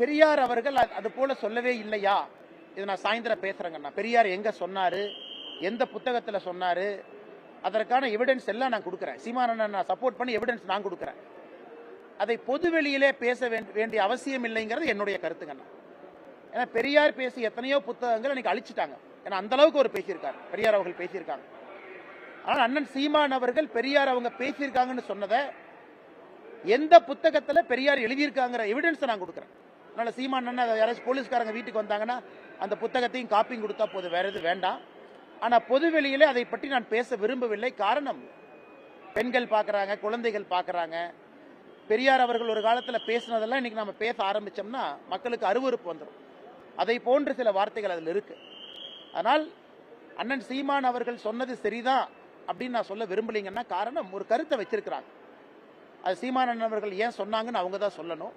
பெரியார் அவர்கள் அது போல சொல்லவே இல்லையா? இது நான் சாயந்தரம் பேசுறேங்கண்ணா. பெரியார் எங்க சொன்னாரு, எந்த புத்தகத்துல சொன்னாரு, அதற்கான எவிடன்ஸ் எல்லாம் நான் கொடுக்குறேன். சீமானண்ணன் நான் சப்போர்ட் பண்ணி எவிடன்ஸ் நான் கொடுக்குறேன். அதை பொதுவெளியிலே பேச வேண்டிய அவசியம் இல்லைங்கிறது என்னுடைய கருத்துங்கண்ணா. ஏன்னா பெரியார் பேசி எத்தனையோ புத்தகங்கள் இன்னைக்கு அழிச்சிட்டாங்க. ஏன்னா அந்த அளவுக்கு அவர் பேசியிருக்காரு, பெரியார் அவர்கள் பேசியிருக்காங்க. ஆனால் அண்ணன் சீமான் அவர்கள் பெரியார் அவங்க பேசியிருக்காங்கன்னு சொன்னதை எந்த புத்தகத்துல பெரியார் எழுதியிருக்காங்கிற எவிடன்ஸ் நான் கொடுக்குறேன். அதனால சீமான் அண்ணன் யாராச்சும் போலீஸ்காரங்க வீட்டுக்கு வந்தாங்கன்னா அந்த புத்தகத்தையும் காப்பியும் கொடுத்தா போதும், வேற எது வேண்டாம். ஆனா பொதுவெளியிலே அதை பற்றி நான் பேச விரும்பவில்லை. காரணம், பெண்கள் பார்க்கறாங்க, குழந்தைகள் பார்க்கறாங்க. பெரியார் அவர்கள் ஒரு காலத்துல பேசினதெல்லாம் இன்னைக்கு நம்ம பேச ஆரம்பிச்சோம்னா மக்களுக்கு அருவருப்பு வந்துடும். அதை போன்ற சில வார்த்தைகள் அதில் இருக்கு. அதனால் அண்ணன் சீமான் அவர்கள் சொன்னது சரிதான் அப்படின்னு நான் சொல்ல விரும்பலைங்கன்னா காரணம், ஒரு கருத்தை வச்சிருக்கிறாங்க. அது சீமான் அண்ணன் அவர்கள் ஏன் சொன்னாங்கன்னு அவங்க தான் சொல்லணும்.